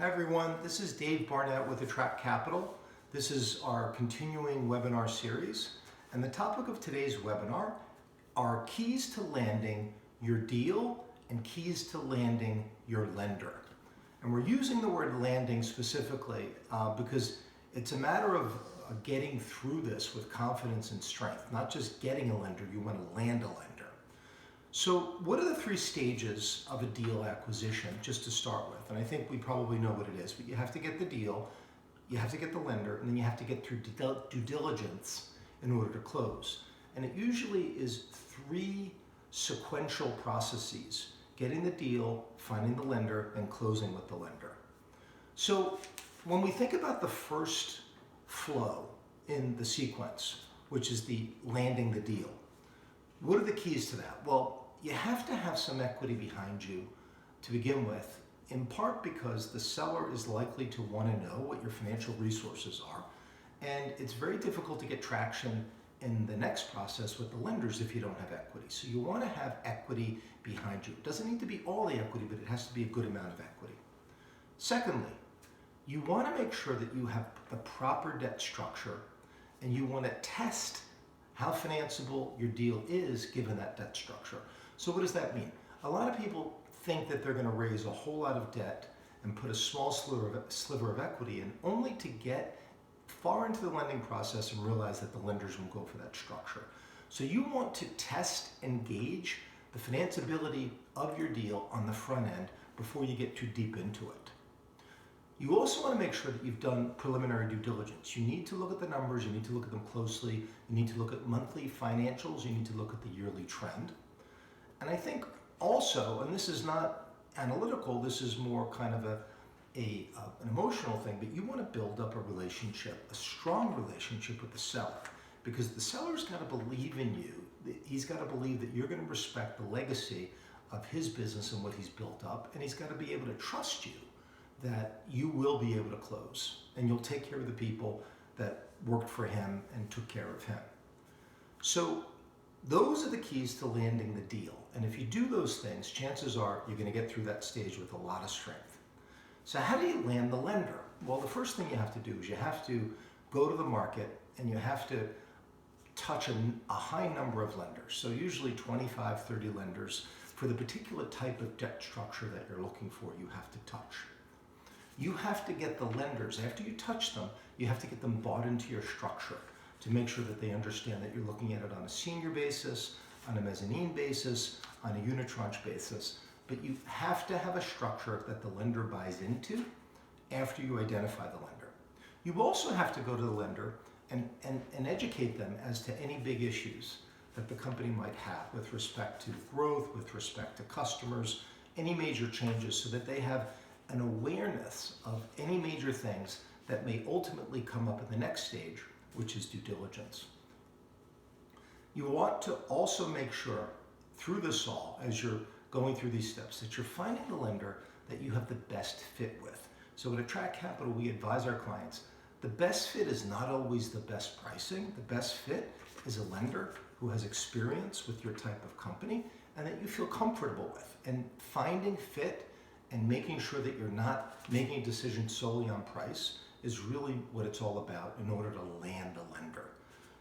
Hi everyone, this is Dave Barnett with Attract Capital. This is our continuing webinar series, and the topic of today's webinar are keys to landing your deal and keys to landing your lender. And we're using the word landing specifically because it's a matter of getting through this with confidence and strength, not just getting a lender, you want to land a lender. So what are the three stages of a deal acquisition, just to start with? And I think we probably know what it is, but you have to get the deal, you have to get the lender, and then you have to get through due diligence in order to close. And it usually is three sequential processes: getting the deal, finding the lender, and closing with the lender. So when we think about the first flow in the sequence, which is the landing the deal, what are the keys to that? Well, you have to have some equity behind you to begin with, in part because the seller is likely to want to know what your financial resources are. And it's very difficult to get traction in the next process with the lenders if you don't have equity. So you want to have equity behind you. It doesn't need to be all the equity, but it has to be a good amount of equity. Secondly, you want to make sure that you have the proper debt structure, and you want to test how financeable your deal is given that debt structure. So what does that mean? A lot of people think that they're going to raise a whole lot of debt and put a small sliver of equity in, only to get far into the lending process and realize that the lenders won't go for that structure. So you want to test and gauge the financeability of your deal on the front end before you get too deep into it. You also want to make sure that you've done preliminary due diligence. You need to look at the numbers, you need to look at them closely, you need to look at monthly financials, you need to look at the yearly trend. And I think also, and this is not analytical, this is more kind of an emotional thing, but you want to build up a relationship, a strong relationship with the seller, because the seller's got to believe in you. He's got to believe that you're going to respect the legacy of his business and what he's built up, and he's got to be able to trust you that you will be able to close and you'll take care of the people that worked for him and took care of him. So those are the keys to landing the deal. And if you do those things, chances are you're going to get through that stage with a lot of strength. So how do you land the lender? Well, the first thing you have to do is you have to go to the market and you have to touch a high number of lenders. So usually 25, 30 lenders for the particular type of debt structure that you're looking for, you have to touch. You have to get the lenders, after you touch them, you have to get them bought into your structure to make sure that they understand that you're looking at it on a senior basis, on a mezzanine basis, on a unitranche basis. But you have to have a structure that the lender buys into after you identify the lender. You also have to go to the lender and educate them as to any big issues that the company might have with respect to growth, with respect to customers, any major changes, so that they have an awareness of any major things that may ultimately come up in the next stage, which is due diligence. You want to also make sure through this all, as you're going through these steps, that you're finding the lender that you have the best fit with. So at Attract Capital, we advise our clients, the best fit is not always the best pricing. The best fit is a lender who has experience with your type of company and that you feel comfortable with. And finding fit and making sure that you're not making a decision solely on price is really what it's all about in order to land a lender.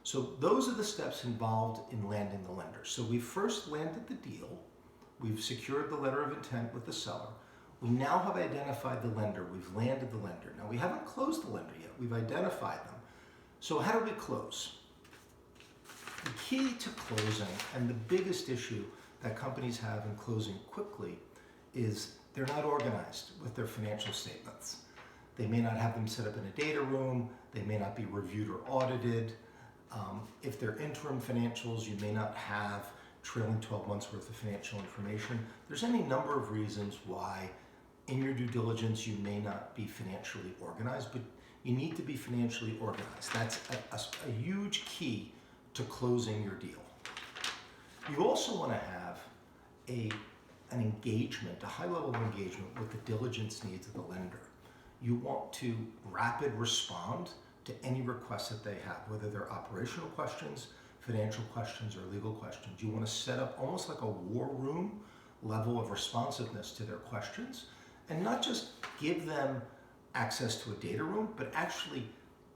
So those are the steps involved in landing the lender. So we first landed the deal, we've secured the letter of intent with the seller, we now have identified the lender, we've landed the lender. Now we haven't closed the lender yet, we've identified them. So how do we close? The key to closing, and the biggest issue that companies have in closing quickly, is they're not organized with their financial statements. They may not have them set up in a data room, they may not be reviewed or audited. If they're interim financials, you may not have trailing 12 months worth of financial information. There's any number of reasons why in your due diligence you may not be financially organized, but you need to be financially organized. That's a huge key to closing your deal. You also want to have an engagement, a high level of engagement with the diligence needs of the lender. You want to rapid respond to any requests that they have, whether they're operational questions, financial questions, or legal questions. You want to set up almost like a war room level of responsiveness to their questions and not just give them access to a data room, but actually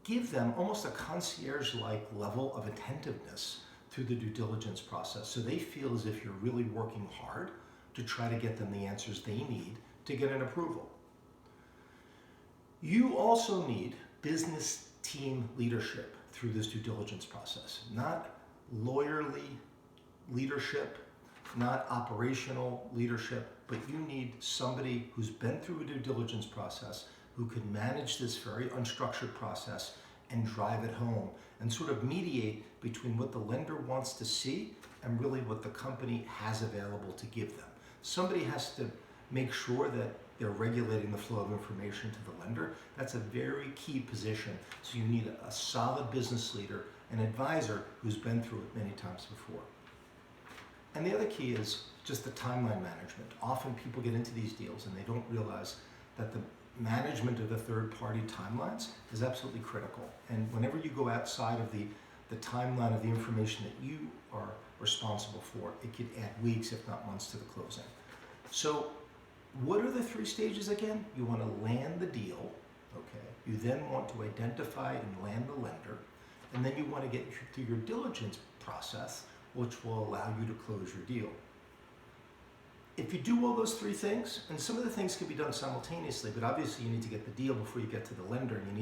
give them almost a concierge-like level of attentiveness through the due diligence process, so they feel as if you're really working hard to try to get them the answers they need to get an approval. You also need business team leadership through this due diligence process, not lawyerly leadership, not operational leadership, but you need somebody who's been through a due diligence process, who can manage this very unstructured process and drive it home and sort of mediate between what the lender wants to see and really what the company has available to give them. Somebody has to make sure that they're regulating the flow of information to the lender. That's a very key position. So you need a solid business leader, an advisor who's been through it many times before. And the other key is just the timeline management. Often people get into these deals and they don't realize that the management of the third-party timelines is absolutely critical. And whenever you go outside of the timeline of the information that you are responsible for, it could add weeks, if not months, to the closing. So what are the 3 stages again? You want to land the deal, okay? You then want to identify and land the lender, and then you want to get through your diligence process, which will allow you to close your deal. If you do all those 3 things, and some of the things can be done simultaneously, but obviously you need to get the deal before you get to the lender, and you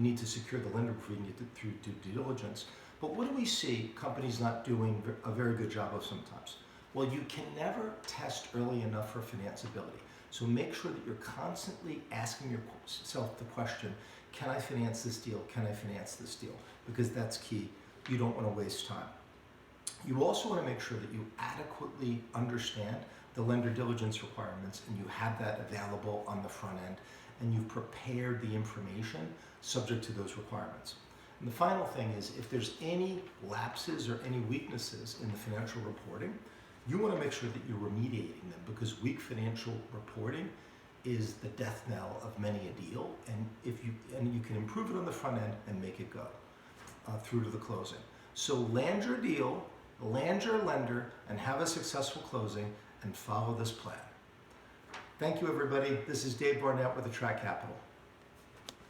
need to secure the lender before you can get through due diligence. But what do we see companies not doing a very good job of sometimes? Well, you can never test early enough for financeability. So make sure that you're constantly asking yourself the question, can I finance this deal? Can I finance this deal? Because that's key. You don't want to waste time. You also want to make sure that you adequately understand the lender diligence requirements and you have that available on the front end, and you've prepared the information subject to those requirements. And the final thing is, if there's any lapses or any weaknesses in the financial reporting, you want to make sure that you're remediating them, because weak financial reporting is the death knell of many a deal, and you can improve it on the front end and make it go through to the closing. So land your deal, land your lender, and have a successful closing, and follow this plan. Thank you, everybody. This is Dave Barnett with Attract Capital.